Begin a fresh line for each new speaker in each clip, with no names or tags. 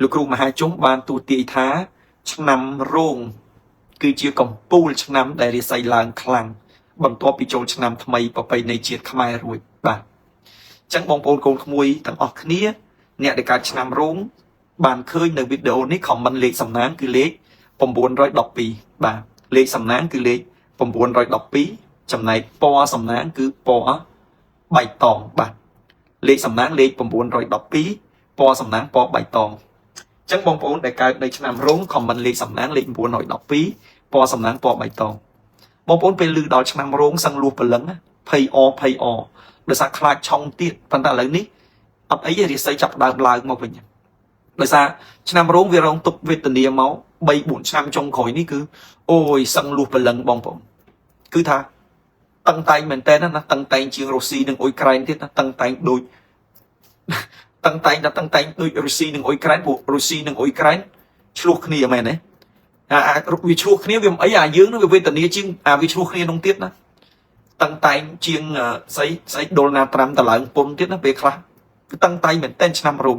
លោកគ្រូមហាជុំបានទូទាយថាឆ្នាំរោងគឺជាកម្ពូលឆ្នាំដែលរាសីឡើងខ្លាំងបន្ទាប់ពីចូលឆ្នាំថ្មីប្រពៃណីជាតិខ្មែររួចបាទអញ្ចឹងបងប្អូនកូនក្មួយទាំងអស់គ្នាអ្នកដែលកើតឆ្នាំរោងបានឃើញនៅវីដេអូនេះខមមិនលេខសំណាងគឺលេខ912បាទលេខសំណាងគឺលេខ912ចំណែកពណ៌សំណាងគឺពណ៌បៃតងបាទលេខសំណាងលេខ912ពណ៌សំណាងពណ៌បៃតងអញ្ចឹងបងប្អូនដែលកើតនៅឆ្នាំរោងខមមិនលេខសំណាងលេខ912ពណ៌សំណាងពណ៌បៃតងបងប្អូនពេលឮដល់ឆ្នាំរោងសឹងលួសព្រលឹងភ័យអដោយសារខ្លាចឆុងទៀតប៉ុន្តែឥឡូវនេះអត់អីទេរាសីចាប់ដើមឡើងមកវិញដោយសារឆ្នាំរោងវារងទុកវេទនាមក3-4ឆ្នាំចុងក្រោយនេះគឺអូយសឹងលួសព្រលឹងបងប្អូនគឺថាតឹងតែងមែនតើណាតឹងតែងជាងរុស្ស៊ីនិងអ៊ុយក្រែនទៀតណាតឹងតែងដូចតឹងតែងដូចរុស្ស៊ីនិងអ៊ុយក្រែនពួករុស្ស៊ីនិងអ៊ុយក្រែនឆ្លោះគ្នាមែនទេវាឆ្លោះគ្នាវាមិនអីអាយើងនឹងវាវេទនាជាងវាឆ្លោះគ្នានោះទៀតណាតឹងតែងជាងស្អីដូណាល់ត្រាំតឡើងពុនទៀតណាពេលខ្លះគឺតឹងតែងមែនតើឆ្នាំរោង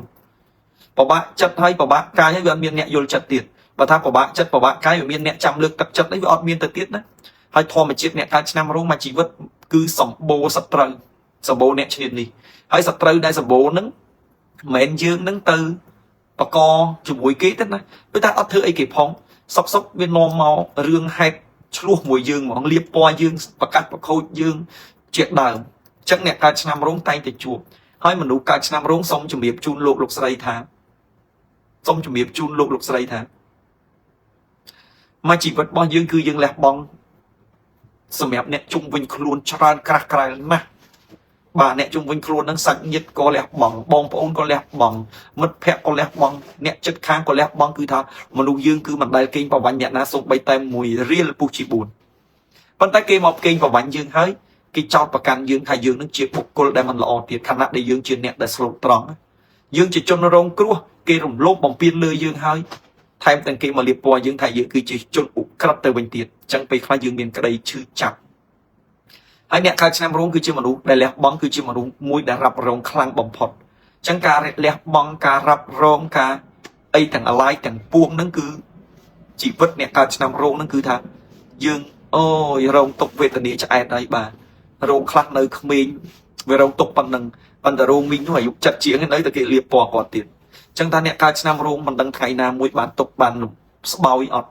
ពិបាកចិត្តហើយពិបាកកាយហើយវាអត់មានអ្នកយល់ចិត្តទៀតបើថាពិបាកចិត្តពិបាកកាយវាមានអ្នកចាំលើកទឹកចិត្តអីវាអត់មានទៅទៀតណាហើយធម្មជាតិអ្នកកើតឆ្នាំរោងមកជីវិតគឺសម្បូរសត្រូវសម្បូរអ្នកឈ្នានីសហើយសត្រូវដែលសម្បូរហ្នឹងមិនមែនយើងនឹងទៅបកជាមួយគេទេណាព្រោះតែអត់ធ្វើអីគេផងសុកវានាំមករឿងហេតុឆ្លោះមួយយើងហ្មងលៀបពណ៌យើងប្រកាសប្រខូចយើងជាដើមអញ្ចឹងអ្នកកើតឆ្នាំរោងតែងតែជួបហើយមនុស្សកើតឆ្នាំរោងសូមជម្រាបជូនលោកស្រីថាសូមជម្រាបជូនលោកស្រីថាមកជីវិតរបស់យើងគឺយើងលះបង់សម្រាប់អ្នកជុំវិញខ្លួនច្រើនក្រាស់ក្រែលណាស់បាទអ្នកជុំវិញខ្លួននឹងសាច់ញាតិក៏លះបង់បងប្អូនក៏លះបង់មិត្តភ័ក្តិក៏លះបង់អ្នកជិតខាងក៏លះបង់គឺថាមនុស្សយើងគឺមិនដែលកេងប្រវ័ញ្ចអ្នកណាសូម្បីតែមួយរៀលពុះជា4ប៉ុន្តែគេមកកេងប្រវ័ញ្ចយើងហើយគេចោទប្រកាន់យើងថាយើងនឹងជាបុគ្គលដែលមិនល្អទៀតខណៈដែលយើងជាអ្នកដែលស្លូតត្រង់យើងជាជនរងគ្រោះគេរំលោភបំពានលើយើងហើយថែមទាំងគេមកលៀបពណ៌យើងថាយើងគឺជាជនឧក្រិដ្ឋទៅវិញទៀតអញ្ចឹងពេលខ្លះយើងមានក្តីឈឺចាប់ហើយអ្នកកើតឆ្នាំរោងគឺជាមនុស្សដែលលះបង់គឺជាមនុស្សមួយដែលរ៉ាប់រងខ្លាំងបំផុតអញ្ចឹងការលះបង់ការរ៉ាប់រងការអីទាំងអាឡាយទាំងពួងហ្នឹងគឺជីវិតអ្នកកើតឆ្នាំរោងហ្នឹងគឺថាយើងអូយរងទុកវេទនាឆ្អែតហើយបាទរោងខ្លះនៅក្មេងវារងទុកប៉ុណ្ណឹងប៉ុន្តែរោងមីងនោះអាយុ7ជាងនៅតែគេលៀបពណ៌គាត់ទៀតអញ្ចឹងថាអ្នកកើតឆ្នាំរោងមិនដឹងថ្ងៃណាមួយបានទុកបានស្បោយអត់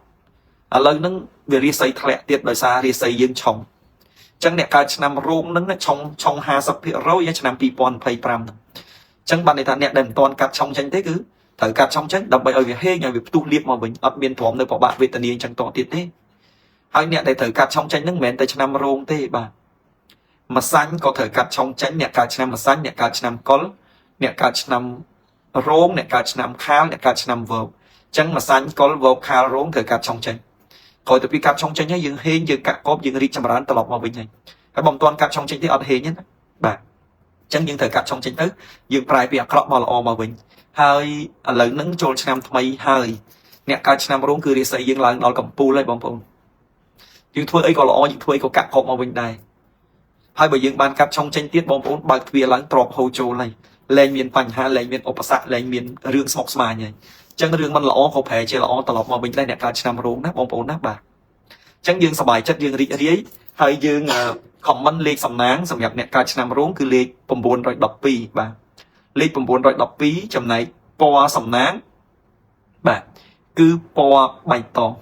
ឥឡូវហ្នឹងវារាសីធ្លាក់ទៀតដោយសាររាសីយើងឆុងអញ្ចឹងអ្នកកើតឆ្នាំរោងហ្នឹងឆុង 50% ឆ្នាំ2025ហ្នឹងអញ្ចឹងបានន័យថាអ្នកដែលមិនទាន់កាត់ឆុងចេញទេគឺត្រូវកាត់ឆុងចេញដើម្បីឲ្យវាហេងឲ្យវាផ្ទុះលៀបមកវិញអត់មានទ្រាំនៅប្របាក់វេទនាអញ្ចឹងតទៀតទេហើយអ្នកដែលត្រូវកាត់ឆុងចេញហ្នឹងមិនមែនតែឆ្នាំរោងទេបាទម្សាញ់ក៏ត្រូវកាត់ឆុងចេញអ្នកកើតឆ្នាំម្សាញ់អ្នកកើតឆ្នាំកុលអ្នកកើតឆ្នាំរោងអ្នកកើតឆ្នាំខាលអ្នកកើតឆ្នាំវោកអញ្ចឹងម្សាញ់កុលវោកខាលរោងត្រូវកាត់ឆុងចេញក្រោយទៅពីកាត់ឆុងចេញហើយយើងហេងយើងកាក់កបយើងរីកចម្រើនត្រឡប់មកវិញហើយបើមិនទាន់កាត់ឆុងចេញទេអត់ហេងទេណាបាទអញ្ចឹងយើងត្រូវកាត់ឆុងចេញទៅយើងប្រែពីអាក្រក់មកល្អមកវិញហើយឥឡូវហ្នឹងចូលឆ្នាំថ្មីហើយអ្នកកើតឆ្នាំរោងគឺរាសីយើងឡើងដល់កំពូលហើយបងប្អូនយើងធ្វើអីក៏ល្អយើងធ្វើអីក៏កាក់កបមកវិញដែរហើយបើយើងបានកាត់ឆុងចេញទៀតបងប្អូនបើកទ្វារឡើងទ្របហូរចូលហើយលែងមានបញ្ហាលែងមានឧបសគ្គលែងមានរឿងស្មុគស្មាញហើយអញ្ចឹងរឿងមិនល្អក៏ប្រែជាល្អត្រឡប់មកវិញដែរអ្នកកើតឆ្នាំរោងណាបងប្អូនណាបាទអញ្ចឹងយើងសប្បាយចិត្តយើងរីករាយហើយយើងខមមិនលេខសំណាងសម្រាប់អ្នកកើតឆ្នាំរោងគឺលេខ912បាទលេខ912ចំណែកពណ៌សំណាងបាទគឺពណ៌បៃតង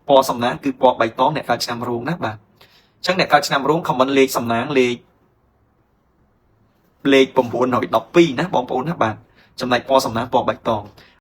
ពណ៌សំណាងគឺពណ៌បៃតងអ្នកកើតឆ្នាំរោងណាបាទអញ្ចឹងអ្នកកើតឆ្នាំរោងខមមិនលេខសំណាងលេខ912ណាបងប្អូនណាបាទចំណែកពណ៌សំណាងពណ៌បៃតង